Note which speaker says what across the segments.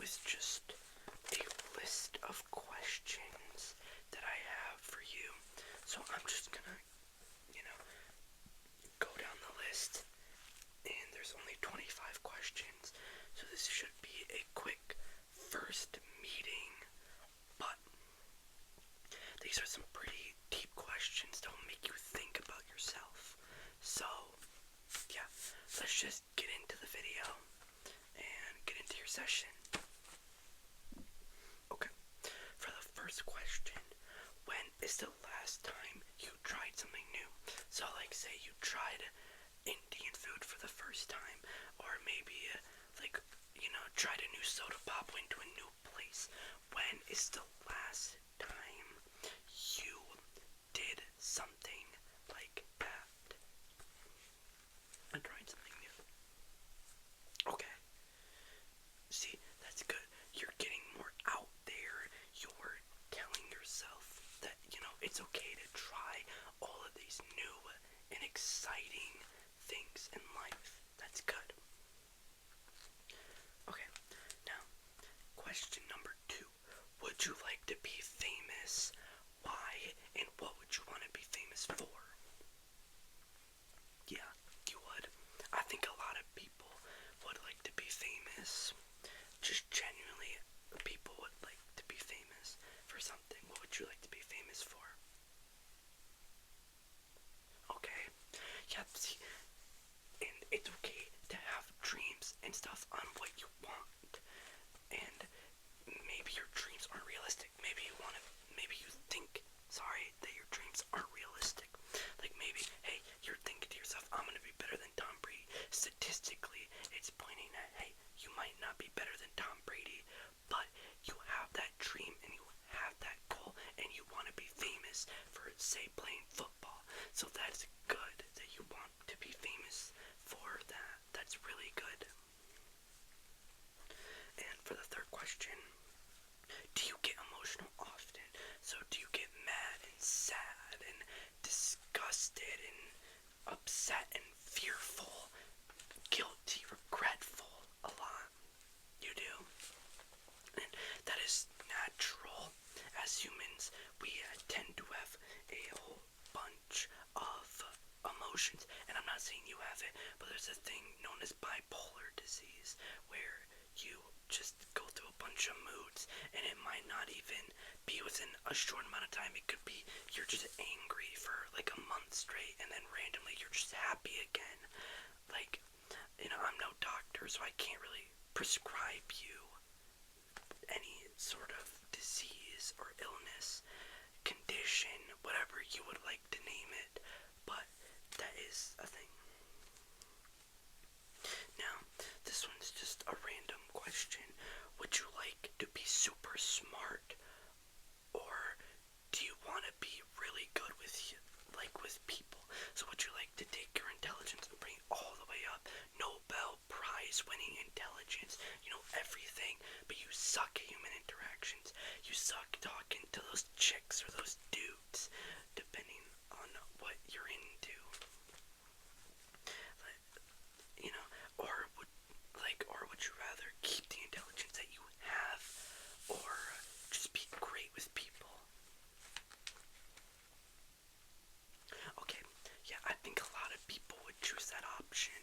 Speaker 1: is just a list of questions that I have for you. So I'm just gonna, you know, go down the list, and there's only 25 questions, so this should be a quick first meeting, but these are some pretty deep questions that will make you think about yourself. So, yeah, let's just get into the video and get into your session. Okay, for the first question, when is the last time you tried something new? So, like, say you tried Indian food for the first time, or maybe, tried a new soda pop, went to a new place. When is the last time you did something like that? I tried something new. Okay. See, that's good. You're getting more out there. You're telling yourself that, it's okay to try all of these new and exciting things in life. That's good. Okay, now, question number 2. Would you like to be famous? Why? And what would you want to be famous for? Yeah, you would. I think a lot of people would like to be famous. Just genuinely, people would like to be famous for something. What would you like to be famous for? Okay. Yeah, see, and it's okay to have dreams and stuff on what you want. And maybe your dreams aren't realistic. Maybe you think, that your dreams aren't realistic. Like maybe, hey, you're thinking to yourself, I'm gonna be better than Tom Brady. Statistically, it's pointing at, hey, you might not be better than Tom Brady, but you have that dream and you have that goal and you want to be famous for, say, playing football. So that's good that you want to be famous for that. That's really good. And for the third question, do you get emotional often? So do you get mad and sad and disgusted and upset and fearful, guilty, regretful a lot? You do. And that is natural. As humans, we tend to have a whole bunch of emotions. And I'm not saying you have it, but there's a thing known as bipolar disease where you just go through a bunch of moods, and it might not even be within a short amount of time. It could be you're just angry for like a month straight, and then randomly you're just happy again. Like, I'm no doctor, so I can't really prescribe you any sort of disease or illness, condition, whatever you would like to name it, but that is a thing. Now, this one's just a random question. Would you like to be super smart, or do you want to be really good with people? So would you like to take your intelligence and bring it all the way up, Nobel Prize winning intelligence, everything, but you suck at human interactions, you suck talking to those chicks or those dudes, depending on what you're into, or would you rather keep the intelligence that you have, or just be great with people? Okay, yeah, I think a lot of people would choose that option.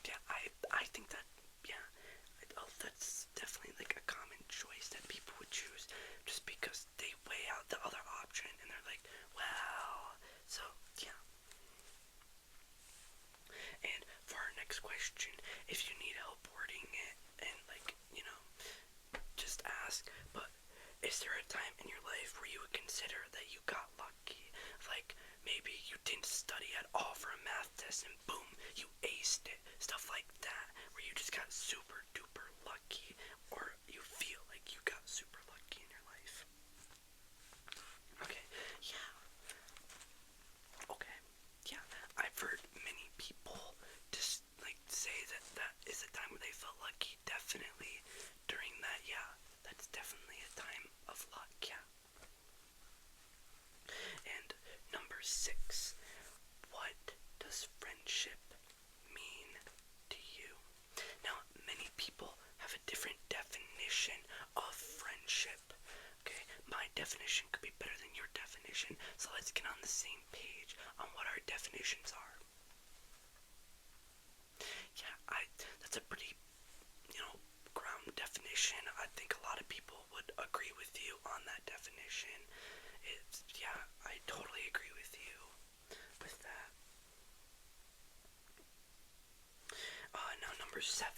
Speaker 1: Yeah, I think that, yeah, that's definitely like a common choice that people would choose, just because they weigh out the other option and they're like, well, so yeah. And for our next question, if you need help wording it and just ask, but is there a time in your life where you would consider that you got lucky? Like maybe you didn't study at all for a math test and boom, you aced it. Stuff like that, where you just got super duper lucky, or you feel like you got super lucky in your life. Okay, yeah. Okay, yeah. I've heard many people just say that is a time where they felt lucky. Definitely during that, yeah. That's definitely a time of luck, yeah. And number 6, what does friendship mean to you? Now, many people definition could be better than your definition, so let's get on the same page on what our definitions are. Yeah, that's a pretty, ground definition. I think a lot of people would agree with you on that definition. Yeah, I totally agree with you with that. Now number 7.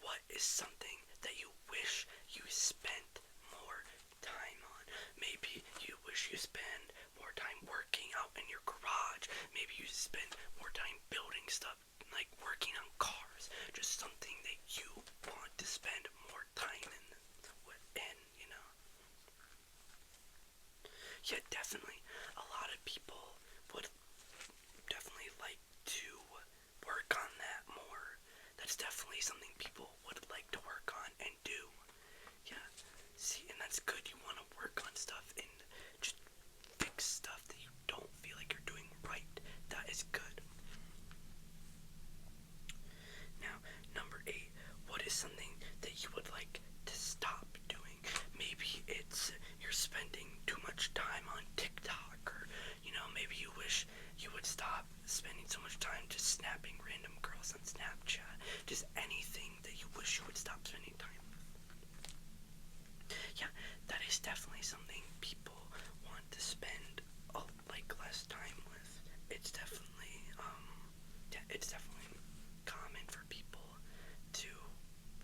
Speaker 1: What is something that you wish you spent more time on? Maybe you wish you spent more time working out in your garage. Maybe you spend more time building stuff, like working on cars. Just something that you want to spend more time in. Yeah, definitely. A lot of people would definitely like to work on that more. That's definitely something people would like to work on and do. Yeah, see, and that's good. You want to work on stuff and just fix stuff that you don't feel like you're doing right. That is good. Now, number 8. What is something that you would like to stop doing? Maybe it's you're spending too much time on TikTok, or maybe you wish you would stop spending so much time just snapping random girls on Snapchat. Just anything that you wish you would stop spending time with. Yeah, that is definitely something people want to spend less time with. It's definitely common for people to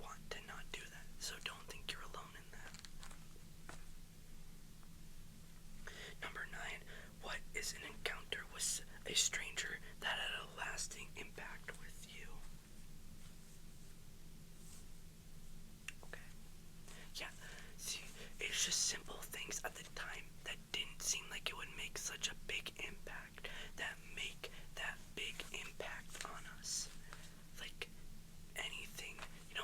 Speaker 1: want to not do that. So don't think you're alone in that. Number 9, what is an encounter with a stranger that had a lasting impact with you? Okay. Yeah, see, it's just simple things at the time that didn't seem like it would make such a big impact that make that big impact on us. Like anything,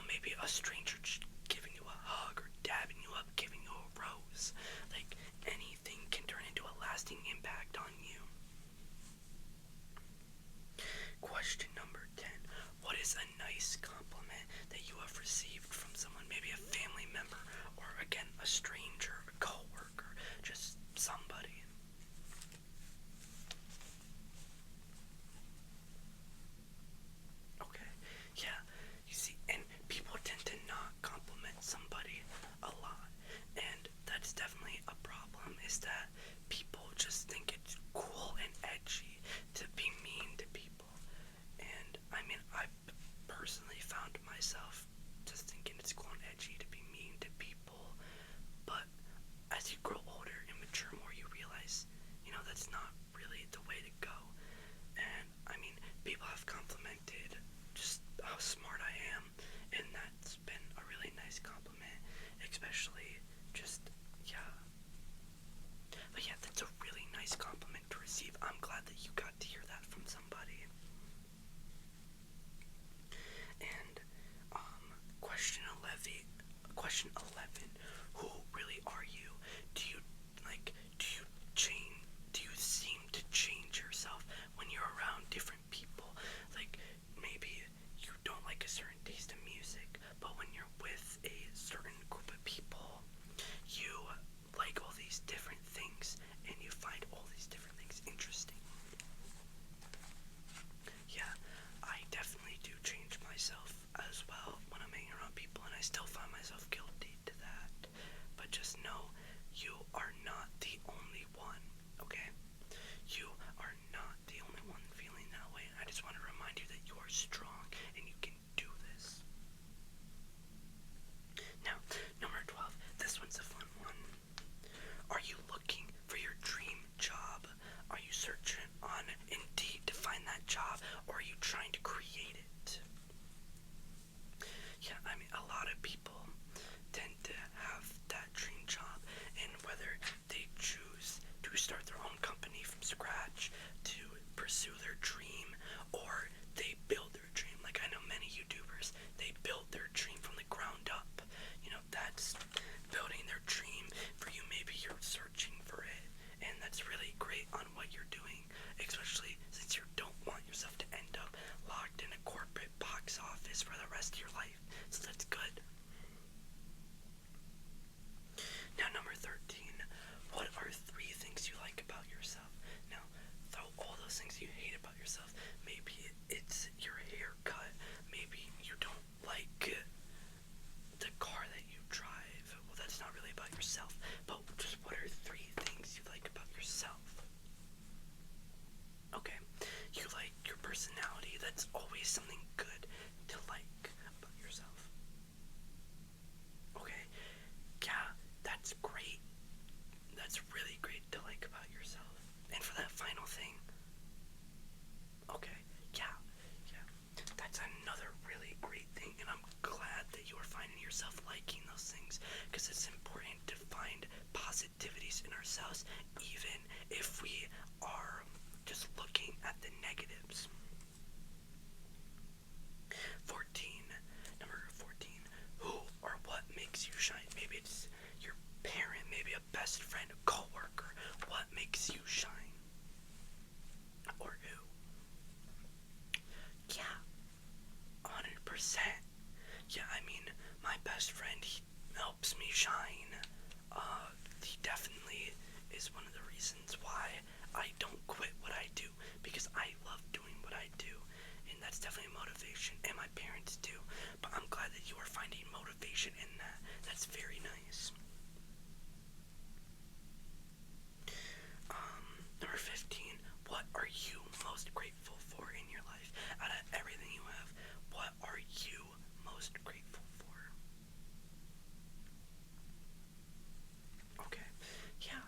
Speaker 1: maybe a stranger just giving you a hug or dabbing you up, giving you a rose. Like anything can turn into a lasting impact on you. Question number 10. What is a nice compliment that you have received from someone? Maybe a family member, or again, a stranger, a coworker, just somebody. Okay, yeah, you see, and people tend to not compliment somebody a lot, and that's definitely a problem, is that people just think it's cool and edgy to be mean to people. And I mean, I personally found myself just thinking it's cool and edgy to be mean to people, but as you grow older and mature more, you realize, that's not really the way to go. And I mean, people have complimented just how smart I am, and that's been a really nice compliment, especially just, yeah. But yeah, that's a really nice compliment to receive. I'm glad that you got to hear that from somebody. And question 11, who really are you? Do you seem to change yourself when you're around different people? Like maybe you don't like a certain taste of music, but when you're with a certain group of people, you like all these different things and you find all these different things interesting. Yeah, I definitely do change myself as well when I'm hanging around people, and I still find myself guilty to that. But just know, you are not the only one, okay? You are not the only one feeling that way, and I just want to remind you that you are strong and you can do this. Now, number 12, this one's a fun one. Are you looking for your dream job? Are you searching on Indeed to find that job, or are you trying to create it? Yeah, I mean, a lot of people something good to like about yourself. Okay, yeah, that's great. That's really great to like about yourself. And for that final thing, okay, yeah, yeah, that's another really great thing, and I'm glad that you are finding yourself liking those things, because it's important to find positivities in ourselves, even if we are just looking at the negatives. 14, number 14, who or what makes you shine? Maybe it's your parent, maybe a best friend, a coworker. What makes you shine? Or who? Yeah, 100%. Yeah, I mean, my best friend, he helps me shine. He definitely is one of the reasons why I don't quit what I do, because I love doing what I do, and that's definitely a motivation, and my parents do. But I'm glad that you are finding motivation in that. That's very nice. Number 15, what are you most grateful for in your life? Out of everything you have, what are you most grateful for? Okay, yeah,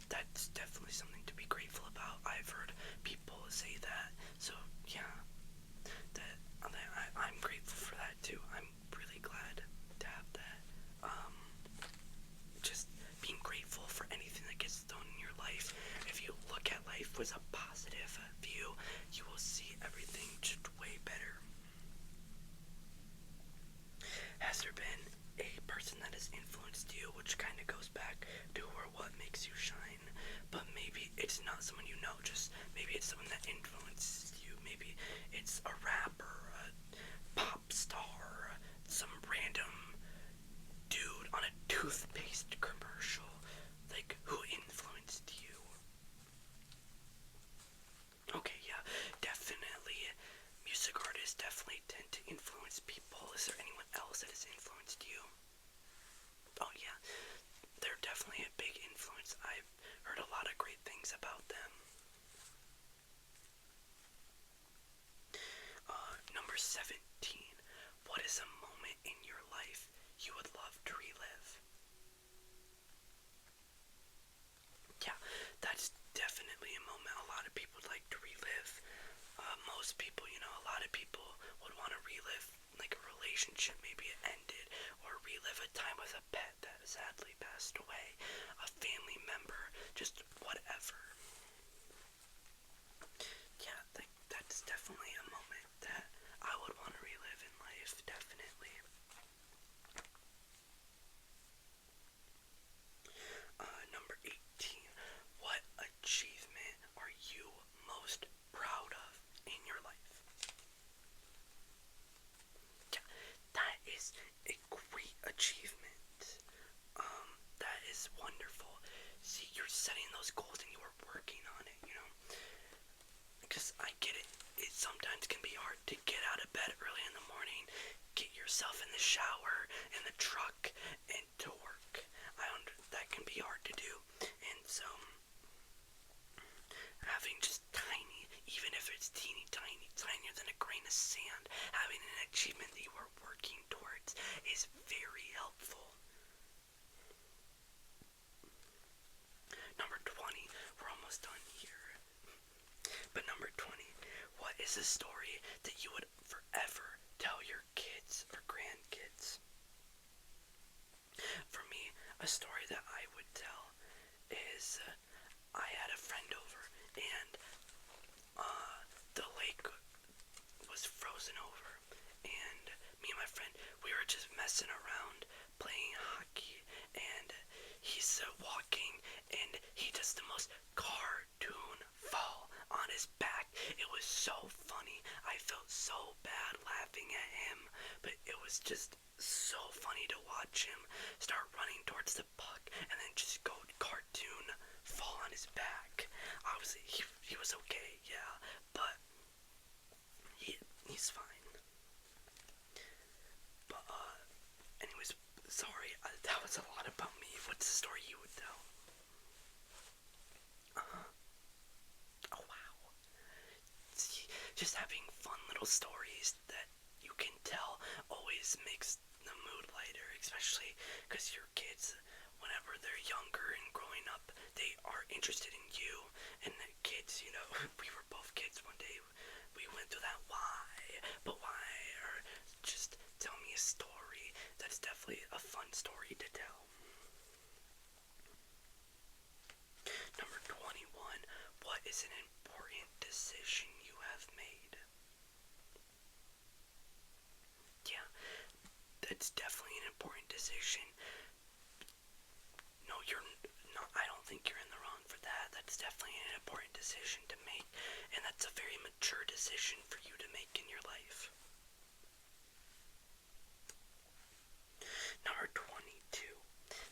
Speaker 1: that's definitely something to be grateful about. I've heard people say that, so yeah, I'm grateful for that too. I'm really glad to have that. Um, just being grateful for anything that gets thrown in your life. If you look at life with a positive view, you will see everything just way better. Has there been a person that has influenced you, which kind of goes back to or what makes you shine, but maybe it's not someone you know, just maybe it's someone that influences you. Maybe it's a rapper, a pop star, some random dude on a toothpaste commercial. Like, who influenced you? Okay, yeah, definitely. Music artists definitely tend to influence people. Is there anyone else that has influenced you? Oh, yeah, they're definitely a big influence. I've heard a lot of great things about them. Number 17. What is a moment in your life you would love to relive? Yeah, that's definitely a moment a lot of people would like to relive. Most people, a lot of people would want to relive like a relationship, maybe it ended, or relive a time with a pet that sadly passed away, a family member, just whatever. Yeah, that's definitely a moment that I would want to relive in life, definitely. Number 18. What achievement are you most proud of in your life? Yeah, that is a great achievement. That is wonderful. See, you're setting those goals and you are working on it. Because I get it. It sometimes can be hard to get out of bed early in the morning, get yourself in the shower, in the truck, and to work. That can be hard to do. And so, having just tiny, even if it's teeny tiny, tinier than a grain of sand, having an achievement that you are working towards is very helpful. Number 20, we're almost done here. But number 20, what is a story that you would forever tell your kids or grandkids? For me, a story that I would tell is I had a friend over, and the lake was frozen over, and me and my friend, we were just messing around playing hockey, and he's walking, and he does the most cartoon fall on his back. It was so funny. I felt so bad laughing at him, but it was just so funny to watch him start running towards the puck and then just go cartoon fall on his back. He was okay, yeah, but he's fine. But anyways, sorry, that was a lot about me. What's the story you would tell? Oh wow. See, just having fun little stories that always makes the mood lighter, especially because your kids, whenever they're younger and growing up, they are interested in you. And the kids, we were both kids one day. We went through that why, or just tell me a story. That's definitely a fun story to tell. Number 21. What is an important decision you have made? Yeah, that's definitely an important decision. No, you're not. I don't think you're in the wrong for that. That's definitely an important decision to make, and that's a very mature decision for you to make in your life. Number 22.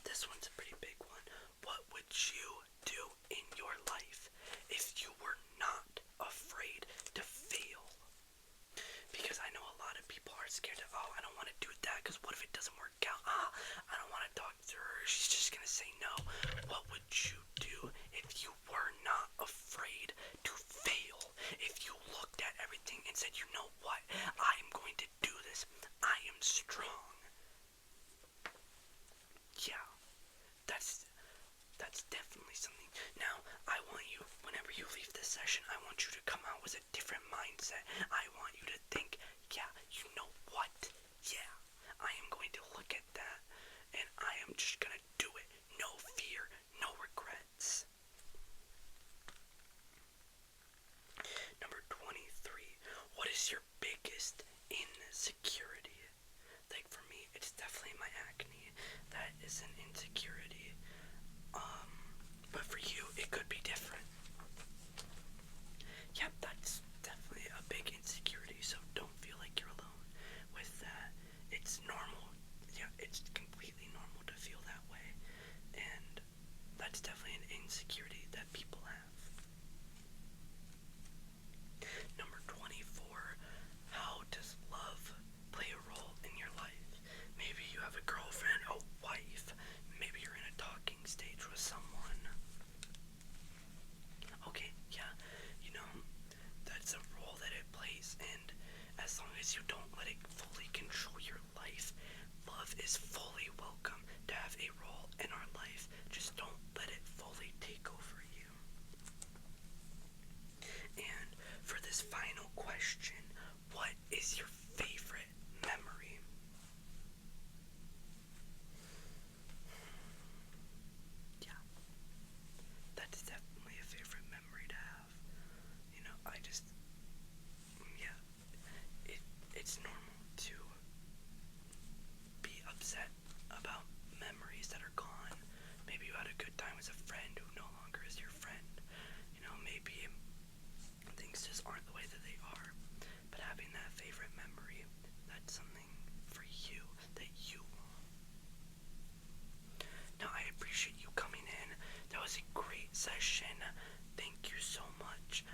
Speaker 1: This one's a pretty big one. What would you do in your life if you were not afraid to fail? Because I know a lot of people are scared of, I don't want to do that because what if it doesn't work out? I don't want to talk to her. She's just going to say no. What would you do if you were not afraid to fail? If you looked at everything and said, you know what? I am going to do this. I am strong. Yeah, that's definitely something. Now, I want you, whenever you leave this session, I want you to come out with a different mindset. I want you to think, yeah, you know what? Yeah, I am going to look at that, and I am just going to do it. No fear, no regrets. Number 23. What is your biggest insecurity? Like for me, it's definitely my acne. That is an insecurity. But for you, it could be different. Yep, that's definitely a big insecurity, so don't feel like you're alone with that. It's normal. Yeah, it's completely normal to feel that way. And that's definitely an insecurity that people have. Number 24. How does love play a role in your life? Maybe you have a girlfriend, a wife. Maybe you're in a talking stage with someone. Okay, yeah, that's a role that it plays, and as long as you don't let it fully control your life, love is fully welcome to have a role in our life. Just don't let it fully take over you. And for this final question, what is your favorite memory? Yeah, that's definitely a favorite memory to have. Yeah, it's normal to be upset about memories that are gone. Maybe you had a good time with a friend who no longer is your friend. Maybe things just aren't the way that they are. But having that favorite memory, that's something for you that you want. Now, I appreciate you coming in. That was a great session. Thank you so much.